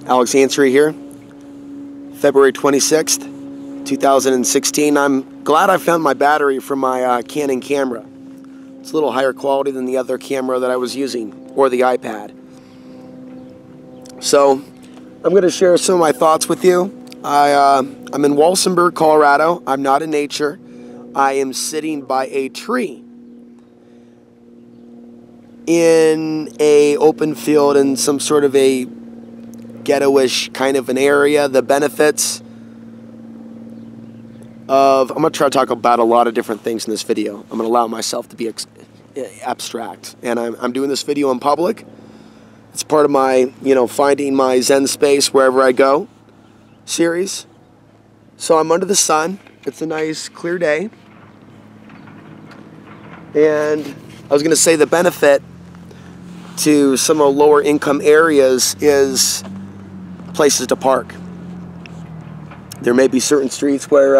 Alexandria here, February 26th, 2016. I'm glad I found my battery for my Canon camera. It's a little higher quality than the other camera that I was using, or the iPad. So, I'm going to share some of my thoughts with you. I'm in Walsenburg, Colorado. I'm not in nature. I am sitting by a tree in a open field in some sort of a ghetto-ish kind of an area. The benefits of, I'm going to try to talk about a lot of different things in this video. I'm going to allow myself to be abstract. And I'm doing this video in public. It's part of my, finding my Zen space wherever I go series. So I'm under the sun. It's a nice clear day. And I was going to say the benefit to some of the lower income areas is places to park. There may be certain streets where,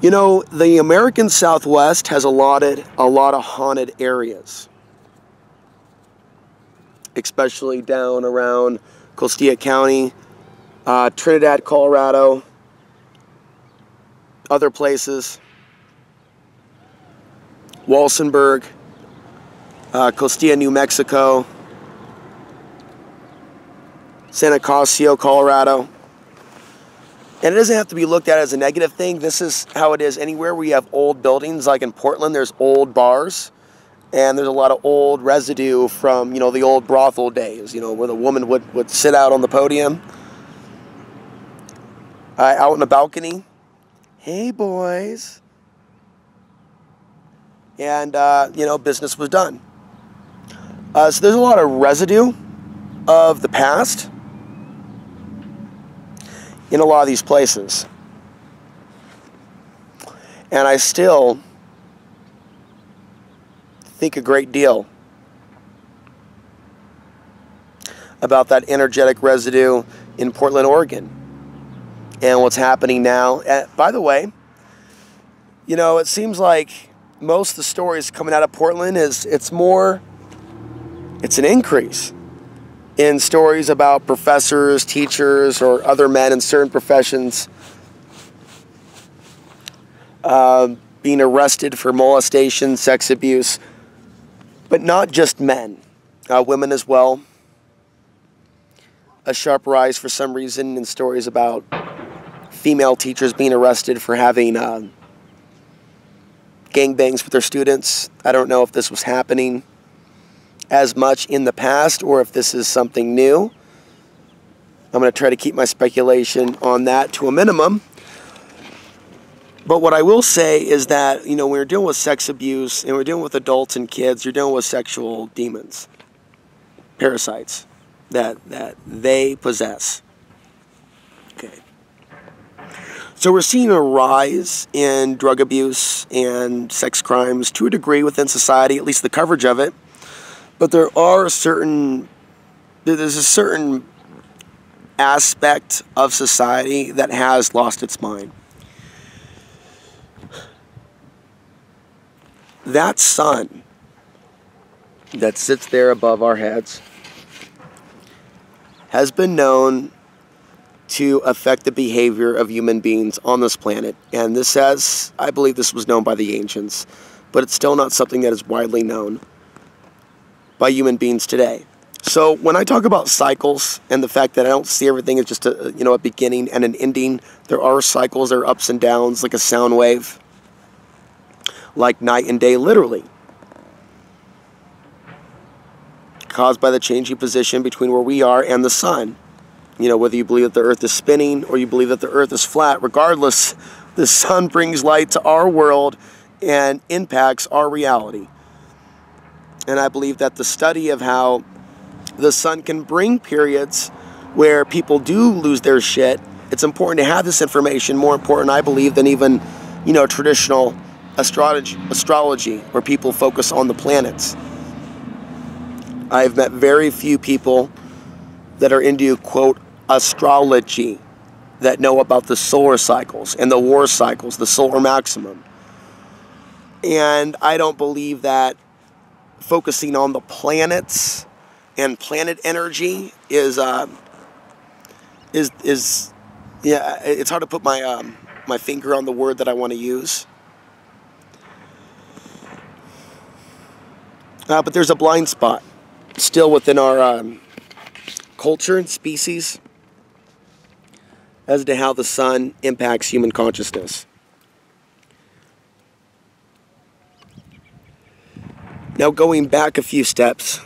the American Southwest has a lot of haunted areas, especially down around Costilla County, Trinidad, Colorado, other places, Walsenburg, Costilla, New Mexico, San Nicasio, Colorado. And it doesn't have to be looked at as a negative thing. This is how it is anywhere where you have old buildings. Like in Portland, there's old bars. And there's a lot of old residue from, the old brothel days, where the woman would sit out on the podium. Out on the balcony. Hey, boys. And, business was done. So there's a lot of residue of the past in a lot of these places. And I still think a great deal about that energetic residue in Portland, Oregon, and what's happening now. By the way, it seems like most of the stories coming out of Portland it's an increase in stories about professors, teachers, or other men in certain professions being arrested for molestation, sex abuse, but not just men, women as well. A sharp rise for some reason in stories about female teachers being arrested for having gangbangs with their students. I don't know if this was happening as much in the past or if this is something new. I'm going to try to keep my speculation on that to a minimum. But what I will say is that, when we're dealing with sex abuse and we're dealing with adults and kids, you're dealing with sexual demons, parasites that they possess. Okay. So we're seeing a rise in drug abuse and sex crimes to a degree within society, at least the coverage of it. But there's a certain aspect of society that has lost its mind. That sun that sits there above our heads has been known to affect the behavior of human beings on this planet. And I believe this was known by the ancients, but it's still not something that is widely known by human beings today. So when I talk about cycles and the fact that I don't see everything as just a beginning and an ending, there are cycles, there are ups and downs, like a sound wave, like night and day, literally, caused by the changing position between where we are and the sun. Whether you believe that the earth is spinning or you believe that the earth is flat, regardless, the sun brings light to our world and impacts our reality. And I believe that the study of how the sun can bring periods where people do lose their shit, it's important to have this information, more important, I believe, than even, traditional astrology, where people focus on the planets. I've met very few people that are into, quote, astrology, that know about the solar cycles and the war cycles, the solar maximum. And I don't believe that focusing on the planets and planet energy is yeah, it's hard to put my my finger on the word that I want to use. But there's a blind spot still within our culture and species as to how the sun impacts human consciousness. Now, going back a few steps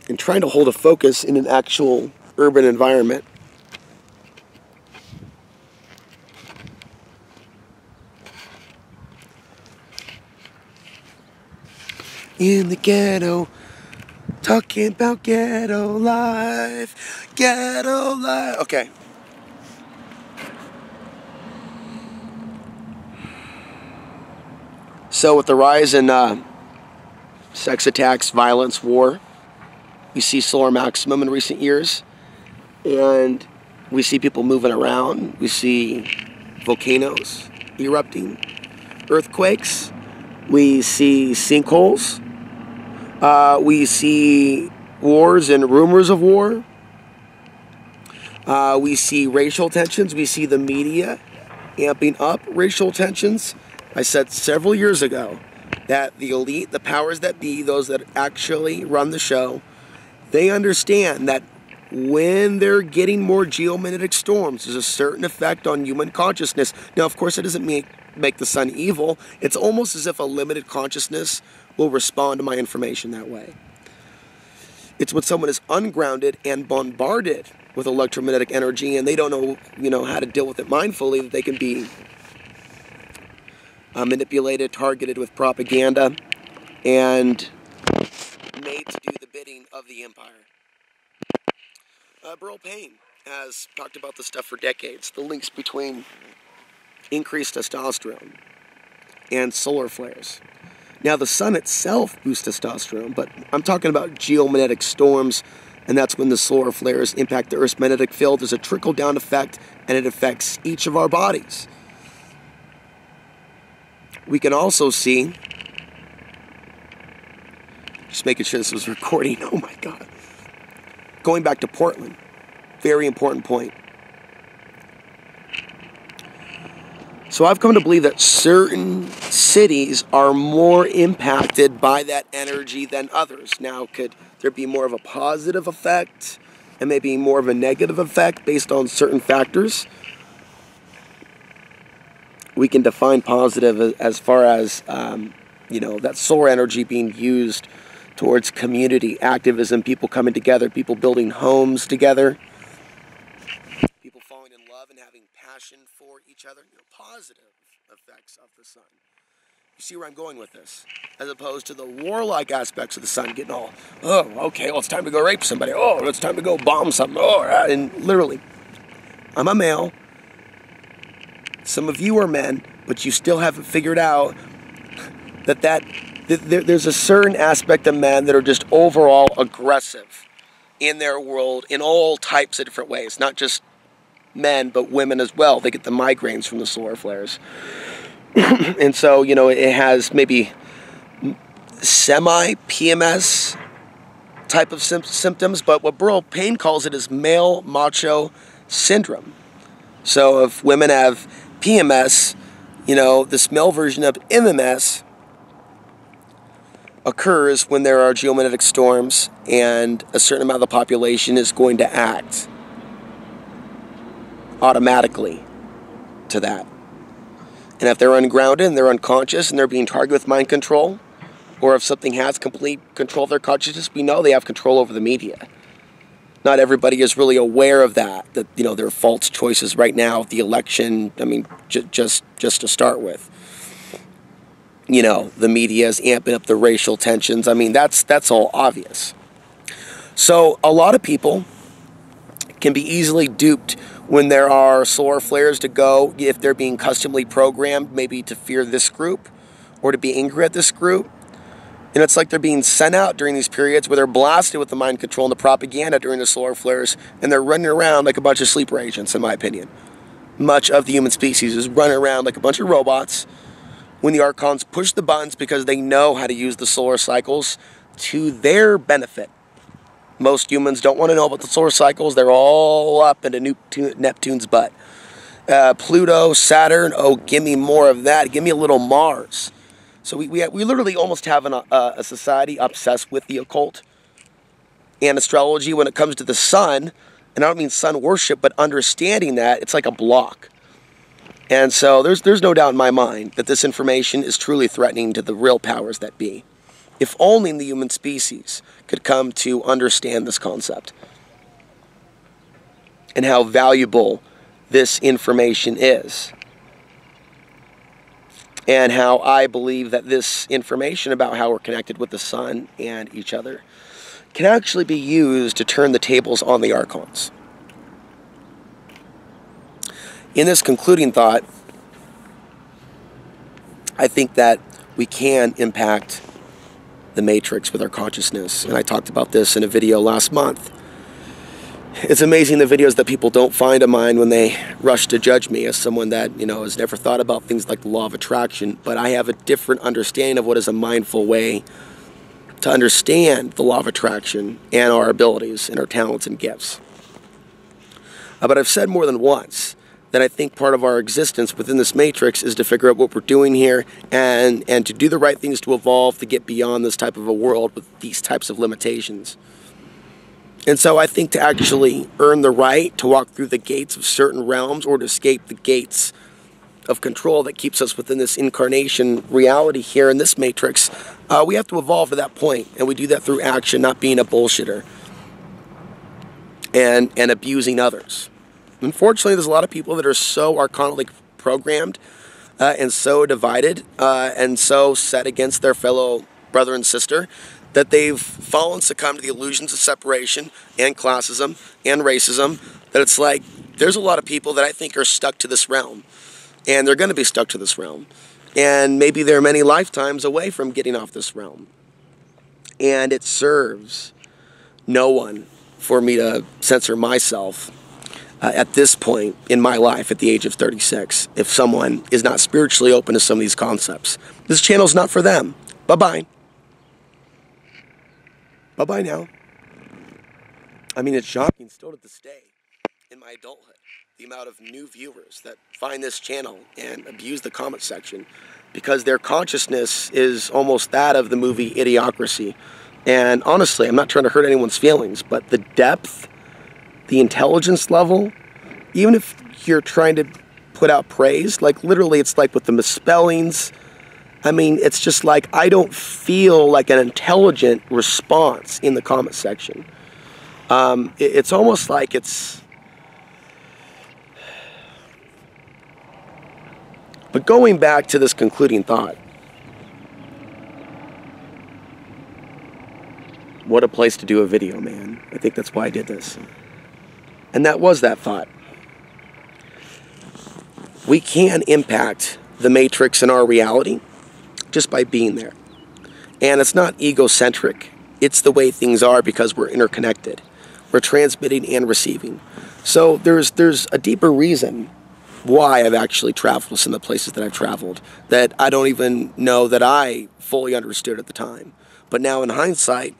and trying to hold a focus in an actual urban environment. In the ghetto, talking about ghetto life, ghetto life. Okay. So with the rise in sex attacks, violence, war, we see solar maximum in recent years, and we see people moving around. We see volcanoes erupting, earthquakes. We see sinkholes. We see wars and rumors of war. We see racial tensions. We see the media amping up racial tensions. I said several years ago that the elite, the powers that be, those that actually run the show, they understand that when they're getting more geomagnetic storms, there's a certain effect on human consciousness. Now, of course, it doesn't make the sun evil. It's almost as if a limited consciousness will respond to my information that way. It's when someone is ungrounded and bombarded with electromagnetic energy and they don't know, how to deal with it mindfully, that they can be manipulated, targeted with propaganda, and made to do the bidding of the empire. Burl Payne has talked about this stuff for decades, the links between increased testosterone and solar flares. Now, the sun itself boosts testosterone, but I'm talking about geomagnetic storms, and that's when the solar flares impact the Earth's magnetic field. There's a trickle-down effect, and it affects each of our bodies. We can also see, just making sure this was recording, oh my God. Going back to Portland, very important point. So I've come to believe that certain cities are more impacted by that energy than others. Now, could there be more of a positive effect and maybe more of a negative effect based on certain factors? We can define positive as far as, that solar energy being used towards community activism, people coming together, people building homes together, people falling in love and having passion for each other, positive effects of the sun. You see where I'm going with this? As opposed to the warlike aspects of the sun getting all, oh, okay, well, it's time to go rape somebody. Oh, it's time to go bomb something. Oh, and literally, I'm a male. Some of you are men, but you still haven't figured out that there's a certain aspect of men that are just overall aggressive in their world in all types of different ways. Not just men, but women as well. They get the migraines from the solar flares. And so, it has maybe semi-PMS type of symptoms, but what Burl Payne calls it is male macho syndrome. So if women have PMS, this male version of MMS occurs when there are geomagnetic storms and a certain amount of the population is going to act automatically to that. And if they're ungrounded and they're unconscious and they're being targeted with mind control, or if something has complete control of their consciousness, we know they have control over the media. Not everybody is really aware of that there are false choices right now with the election. I mean, just to start with. The media is amping up the racial tensions. I mean, that's all obvious. So a lot of people can be easily duped when there are solar flares to go, if they're being customly programmed, maybe to fear this group or to be angry at this group. It's like they're being sent out during these periods where they're blasted with the mind control and the propaganda during the solar flares, and they're running around like a bunch of sleeper agents, in my opinion. Much of the human species is running around like a bunch of robots when the archons push the buttons because they know how to use the solar cycles to their benefit. Most humans don't want to know about the solar cycles. They're all up into Neptune's butt. Pluto, Saturn, oh, give me more of that. Give me a little Mars. So we literally almost have a society obsessed with the occult and astrology when it comes to the sun. And I don't mean sun worship, but understanding that it's like a block. And so there's no doubt in my mind that this information is truly threatening to the real powers that be. If only the human species could come to understand this concept and how valuable this information is, and how I believe that this information about how we're connected with the sun and each other can actually be used to turn the tables on the archons. In this concluding thought, I think that we can impact the matrix with our consciousness, and I talked about this in a video last month. It's amazing the videos that people don't find of mine when they rush to judge me as someone that, has never thought about things like the law of attraction, but I have a different understanding of what is a mindful way to understand the law of attraction and our abilities and our talents and gifts. But I've said more than once that I think part of our existence within this matrix is to figure out what we're doing here and to do the right things to evolve to get beyond this type of a world with these types of limitations. And so I think to actually earn the right to walk through the gates of certain realms or to escape the gates of control that keeps us within this incarnation reality here in this matrix, we have to evolve to that point, and we do that through action, not being a bullshitter and abusing others. Unfortunately, there's a lot of people that are so archonically programmed and so divided and so set against their fellow brother and sister that they've fallen, succumbed to the illusions of separation and classism and racism, that it's like there's a lot of people that I think are stuck to this realm, and they're going to be stuck to this realm, and maybe they're many lifetimes away from getting off this realm. And it serves no one for me to censor myself at this point in my life at the age of 36 if someone is not spiritually open to some of these concepts. This channel's not for them. Bye-bye. Bye-bye now. I mean, it's shocking still to this day in my adulthood, the amount of new viewers that find this channel and abuse the comment section because their consciousness is almost that of the movie Idiocracy. And honestly, I'm not trying to hurt anyone's feelings, but the depth, the intelligence level, even if you're trying to put out praise, like literally it's like with the misspellings, I mean, it's just like I don't feel like an intelligent response in the comment section. It's almost like it's... But going back to this concluding thought, what a place to do a video, man. I think that's why I did this. And that was that thought. We can impact the matrix in our reality just by being there. And it's not egocentric. It's the way things are because we're interconnected. We're transmitting and receiving. So there's a deeper reason why I've actually traveled some of the places that I've traveled that I don't even know that I fully understood at the time. But now in hindsight,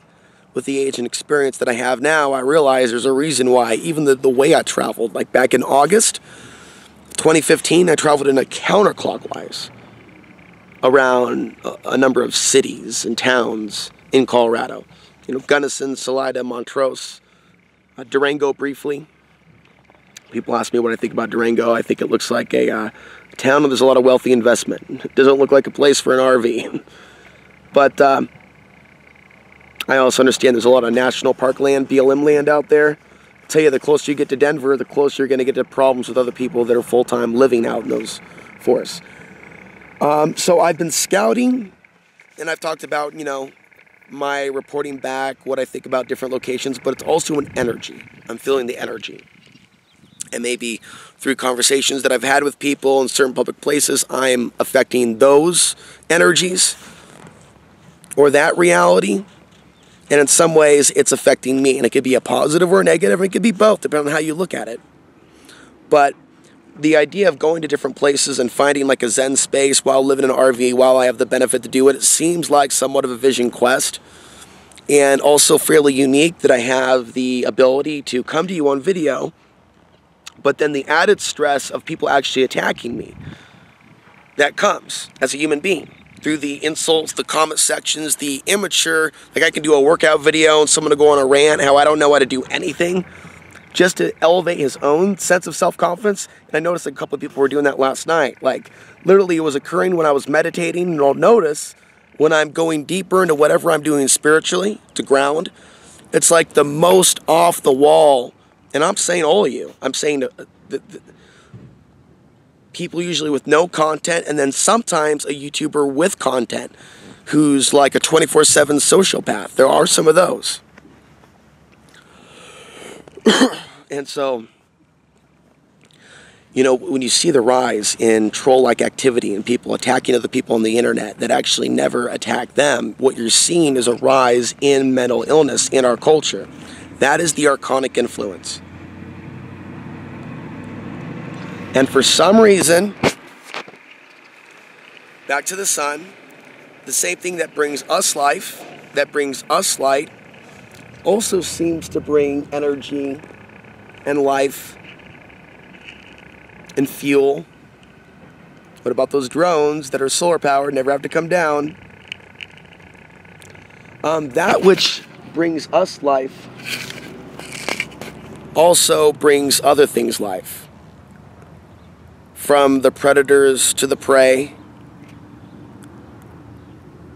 with the age and experience that I have now, I realize there's a reason why. Even the way I traveled, like back in August 2015, I traveled in a counterclockwise around a number of cities and towns in Colorado. Gunnison, Salida, Montrose, Durango briefly. People ask me what I think about Durango. I think it looks like a town where there's a lot of wealthy investment. It doesn't look like a place for an RV. But I also understand there's a lot of national park land, BLM land out there. I'll tell you, the closer you get to Denver, the closer you're going to get to problems with other people that are full-time living out in those forests. So I've been scouting, and I've talked about, my reporting back, what I think about different locations, but it's also an energy. I'm feeling the energy. And maybe through conversations that I've had with people in certain public places, I'm affecting those energies or that reality. And in some ways, it's affecting me. And it could be a positive or a negative. It could be both, depending on how you look at it. But the idea of going to different places and finding like a Zen space while living in an RV, while I have the benefit to do it, it seems like somewhat of a vision quest. and also fairly unique that I have the ability to come to you on video, but then the added stress of people actually attacking me that comes as a human being through the insults, the comment sections, the immature, like I can do a workout video and someone to go on a rant how I don't know how to do anything just to elevate his own sense of self-confidence. And I noticed a couple of people were doing that last night. Like literally it was occurring when I was meditating, and I'll notice when I'm going deeper into whatever I'm doing spiritually to ground, it's like the most off the wall. And I'm saying all of you, I'm saying the people usually with no content, and then sometimes a YouTuber with content who's like a 24/7 sociopath. There are some of those. And so, you know, when you see the rise in troll-like activity and people attacking other people on the internet that actually never attack them, what you're seeing is a rise in mental illness in our culture. That is the archonic influence. And for some reason, back to the sun, the same thing that brings us life, that brings us light, also seems to bring energy and life and fuel. What about those drones that are solar powered, never have to come down? That which brings us life also brings other things life. From the predators to the prey.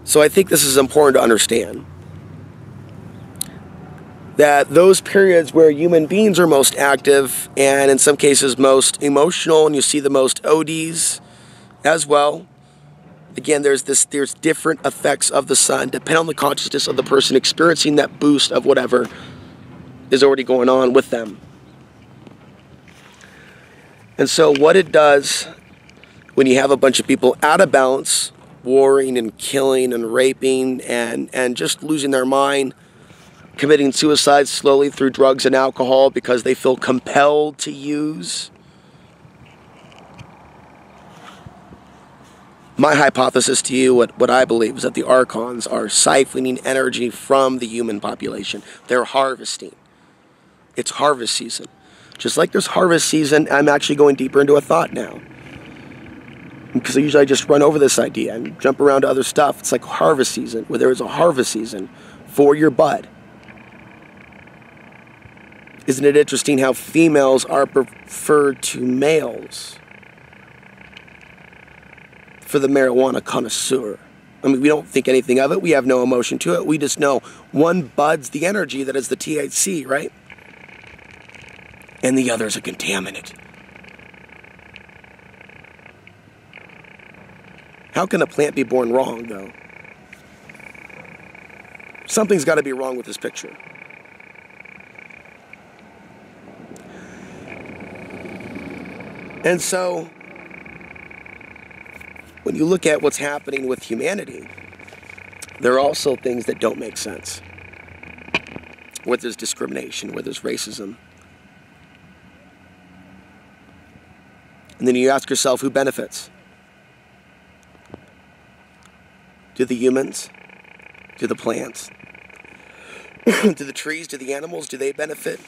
So I think this is important to understand. That those periods where human beings are most active, and in some cases most emotional, and you see the most ODs as well. Again, there's different effects of the sun, depending on the consciousness of the person experiencing that boost of whatever is already going on with them. And so what it does when you have a bunch of people out of balance, warring and killing and raping and just losing their mind, committing suicide slowly through drugs and alcohol because they feel compelled to use. My hypothesis to you, what I believe, is that the archons are siphoning energy from the human population. They're harvesting. It's harvest season. Just like there's harvest season, I'm actually going deeper into a thought now. Because usually I just run over this idea and jump around to other stuff. It's like harvest season, where there is a harvest season for your bud. Isn't it interesting how females are preferred to males for the marijuana connoisseur? I mean, we don't think anything of it. We have no emotion to it. We just know one buds the energy that is the THC, right? And the other is a contaminant. How can a plant be born wrong, though? Something's got to be wrong with this picture. And so, when you look at what's happening with humanity, there are also things that don't make sense. Where there's discrimination, where there's racism. And then you ask yourself, who benefits? Do the humans? Do the plants? Do the trees? Do the animals? Do they benefit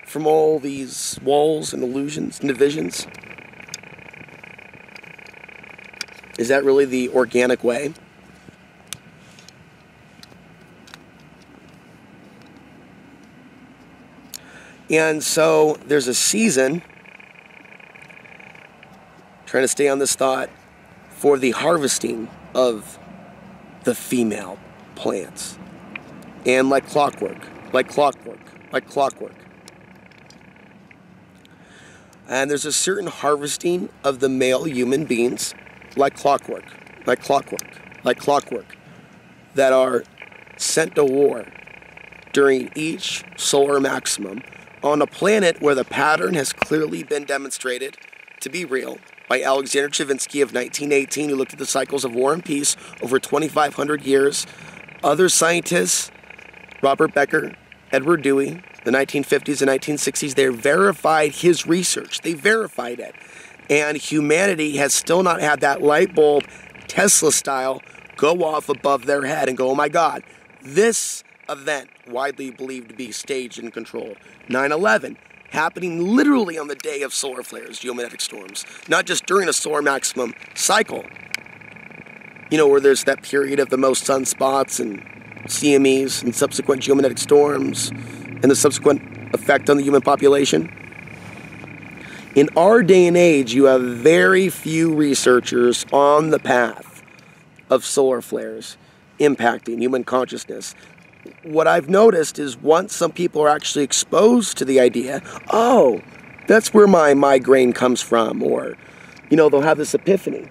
from all these walls and illusions and divisions? Is that really the organic way? And so there's a season, trying to stay on this thought, for the harvesting of the female plants. And like clockwork. And there's a certain harvesting of the male human beings, like clockwork, that are sent to war during each solar maximum on a planet where the pattern has clearly been demonstrated to be real by Alexander Chavinsky of 1918, who looked at the cycles of war and peace over 2,500 years. Other scientists, Robert Becker, Edward Dewey, the 1950s and 1960s, they verified his research. They verified it. And humanity has still not had that light bulb, Tesla style, go off above their head and go, oh my God, This event, widely believed to be staged and controlled. 9/11, happening literally on the day of solar flares, geomagnetic storms. Not just during a solar maximum cycle, where there's that period of the most sunspots and CMEs and subsequent geomagnetic storms and the subsequent effect on the human population. In our day and age, you have very few researchers on the path of solar flares impacting human consciousness. What I've noticed is once some people are actually exposed to the idea, oh, that's where my migraine comes from, or, they'll have this epiphany.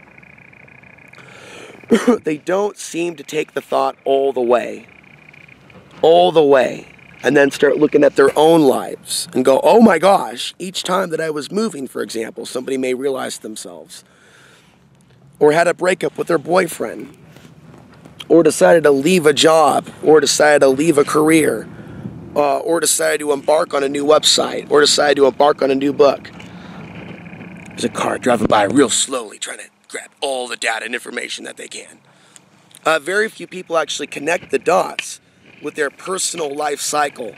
They don't seem to take the thought all the way, and then start looking at their own lives and go, oh my gosh, each time that I was moving, for example, somebody may realize themselves, or had a breakup with their boyfriend, or decided to leave a job, or decided to leave a career, or decided to embark on a new website, or decided to embark on a new book. There's a car driving by real slowly, trying to grab all the data and information that they can. Very few people actually connect the dots with their personal life cycle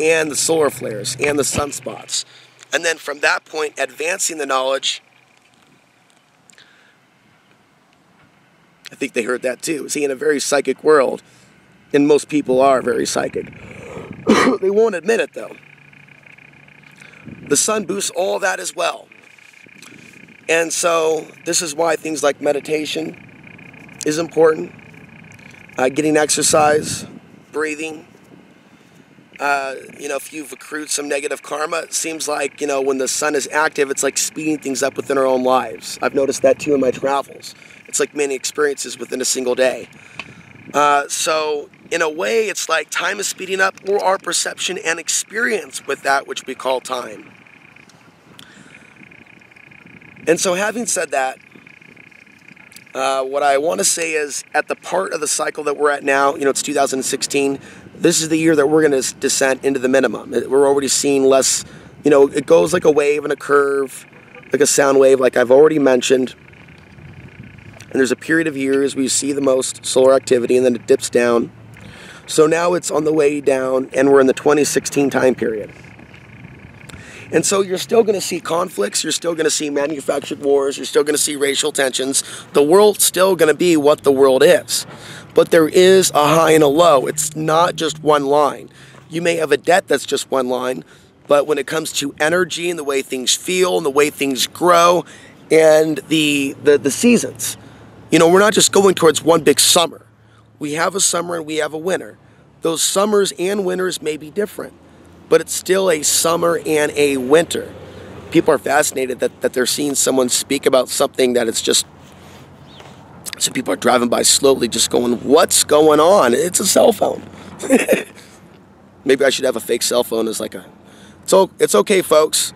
and the solar flares and the sunspots. And then from that point, advancing the knowledge. I think they heard that too. See, in a very psychic world, and most people are very psychic, they won't admit it though. The sun boosts all that as well. And so this is why things like meditation is important. Getting exercise, breathing. If you've accrued some negative karma, it seems like, when the sun is active, it's like speeding things up within our own lives. I've noticed that too in my travels. It's like many experiences within a single day. So in a way, it's like time is speeding up, or our perception and experience with that which we call time. And so having said that, what I want to say is at the part of the cycle that we're at now, it's 2016, this is the year that we're going to descend into the minimum. We're already seeing less, it goes like a wave and a curve, like a sound wave, like I've already mentioned. And there's a period of years where you see the most solar activity and then it dips down. So now it's on the way down and we're in the 2016 time period. And so you're still going to see conflicts, you're still going to see manufactured wars, you're still going to see racial tensions. The world's still going to be what the world is. But there is a high and a low. It's not just one line. You may have a debt that's just one line, but when it comes to energy and the way things feel and the way things grow and the seasons, we're not just going towards one big summer. We have a summer and we have a winter. Those summers and winters may be different, but it's still a summer and a winter. People are fascinated that they're seeing someone speak about something that it's just, so people are driving by slowly just going, what's going on? It's a cell phone. Maybe I should have a fake cell phone as like it's okay folks.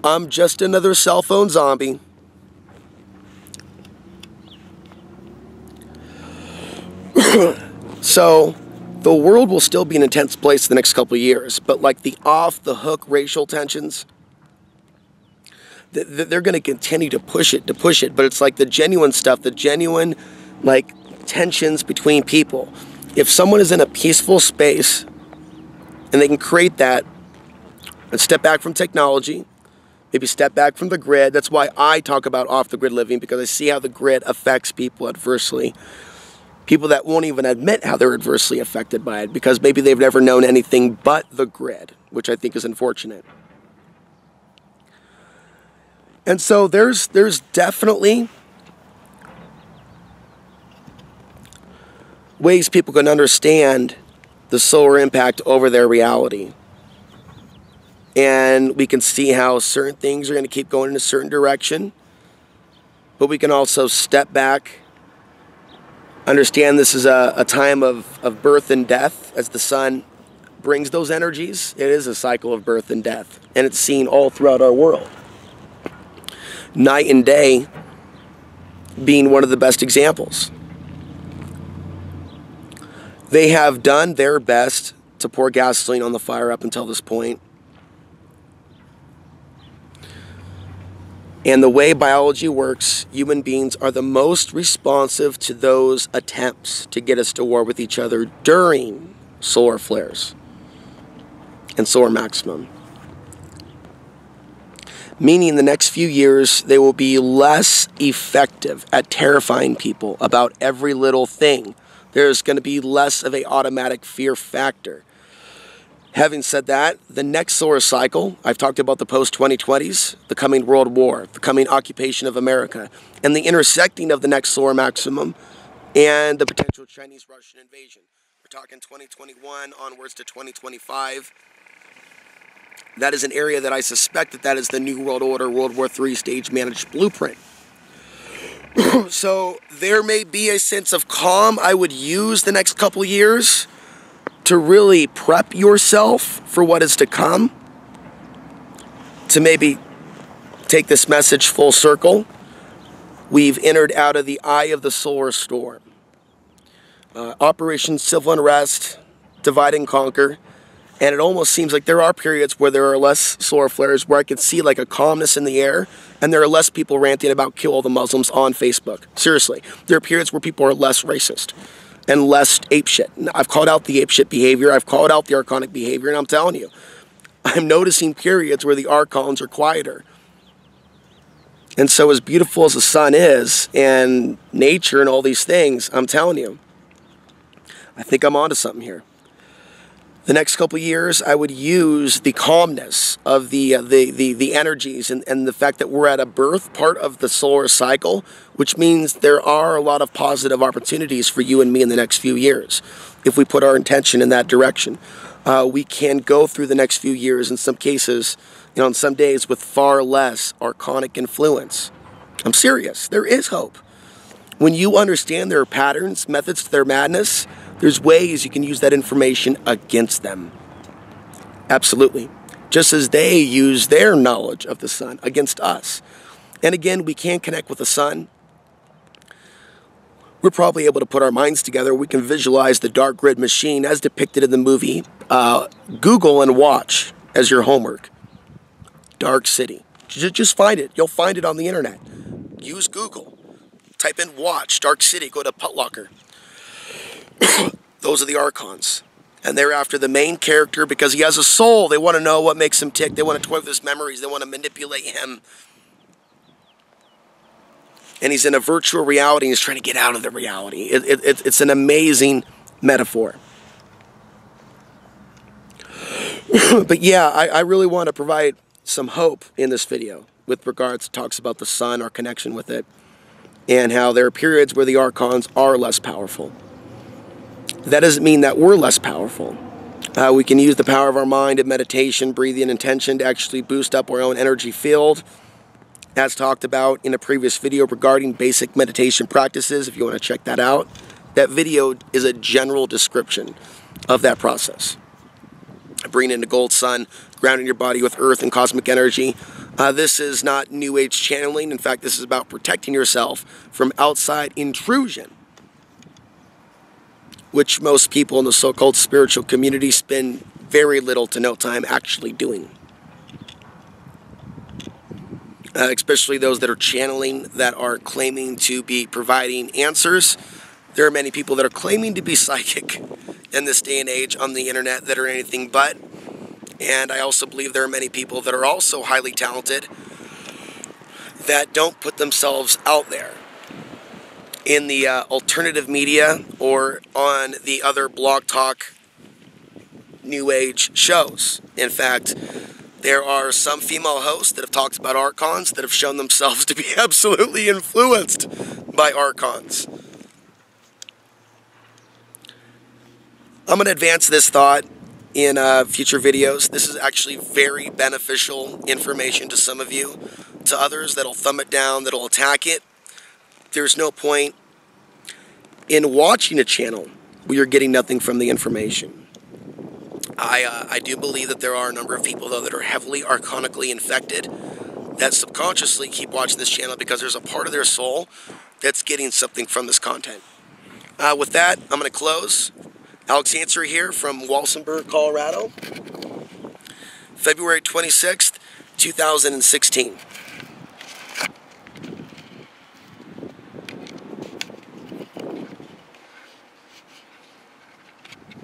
I'm just another cell phone zombie. So the world will still be an intense place the next couple of years, but like the off-the-hook racial tensions, they're going to continue to push it, but it's like the genuine stuff, the genuine like tensions between people. If someone is in a peaceful space and they can create that and step back from technology, maybe step back from the grid. That's why I talk about off-the-grid living, because I see how the grid affects people adversely. People that won't even admit how they're adversely affected by it because maybe they've never known anything but the grid, which I think is unfortunate. And so there's definitely ways people can understand the solar impact over their reality. And we can see how certain things are going to keep going in a certain direction, but we can also step back, understand this is a time of birth and death as the sun brings those energies. It is a cycle of birth and death, and it's seen all throughout our world. Night and day being one of the best examples. They have done their best to pour gasoline on the fire up until this point. And the way biology works, human beings are the most responsive to those attempts to get us to war with each other during solar flares and solar maximum. Meaning the next few years, they will be less effective at terrifying people about every little thing. There's going to be less of an automatic fear factor. Having said that, the next solar cycle, I've talked about the post-2020s, the coming World War, the coming occupation of America, and the intersecting of the next solar maximum and the potential Chinese-Russian invasion. We're talking 2021 onwards to 2025. That is an area that I suspect that is the New World Order, World War III stage managed blueprint. So there may be a sense of calm I would use the next couple of years to really prep yourself for what is to come, to maybe take this message full circle. We've entered out of the eye of the solar storm. Operation Civil Unrest, divide and conquer, and it almost seems like there are periods where there are less solar flares, where I can see like a calmness in the air, and there are less people ranting about kill all the Muslims on Facebook. Seriously, there are periods where people are less racist and less apeshit. I've called out the apeshit behavior, I've called out the archonic behavior, and I'm telling you, I'm noticing periods where the archons are quieter. And so as beautiful as the sun is, and nature and all these things, I'm telling you, I think I'm onto something here. The next couple of years, I would use the calmness of the energies and the fact that we're at a birth part of the solar cycle, which means there are a lot of positive opportunities for you and me in the next few years. If we put our intention in that direction, we can go through the next few years, in some cases, you know, on some days, with far less archonic influence. I'm serious. There is hope. When you understand their patterns, methods to their madness, there's ways you can use that information against them. Absolutely. Just as they use their knowledge of the sun against us. And again, we can connect with the sun. We're probably able to put our minds together. We can visualize the dark grid machine as depicted in the movie. Google and watch as your homework. Dark City. Just find it. You'll find it on the internet. Use Google. Type in watch, Dark City, go to Putlocker. Those are the archons. And they're after the main character because he has a soul. They want to know what makes him tick. They want to toy with his memories. They want to manipulate him. And he's in a virtual reality and he's trying to get out of the reality. It's an amazing metaphor. But yeah, I really want to provide some hope in this video with regards to talks about the sun, our connection with it, and how there are periods where the archons are less powerful. That doesn't mean that we're less powerful. We can use the power of our mind and meditation, breathing, and intention to actually boost up our own energy field, as talked about in a previous video regarding basic meditation practices, if you want to check that out. That video is a general description of that process. Bringing in the gold sun, grounding your body with earth and cosmic energy. This is not New Age channeling. In fact, this is about protecting yourself from outside intrusion, which most people in the so-called spiritual community spend very little to no time actually doing. Especially those that are channeling, that are claiming to be providing answers. There are many people that are claiming to be psychic in this day and age on the internet that are anything but. And I also believe there are many people that are also highly talented that don't put themselves out there in the alternative media or on the other blog talk New Age shows. In fact, there are some female hosts that have talked about archons that have shown themselves to be absolutely influenced by archons. I'm going to advance this thought in future videos. This is actually very beneficial information to some of you. To others that'll thumb it down, that'll attack it, there's no point in watching a channel where you're getting nothing from the information. I do believe that there are a number of people, though, that are heavily archonically infected that subconsciously keep watching this channel because there's a part of their soul that's getting something from this content. With that, I'm going to close. Alex Answer here from Walsenburg, Colorado, February 26th, 2016.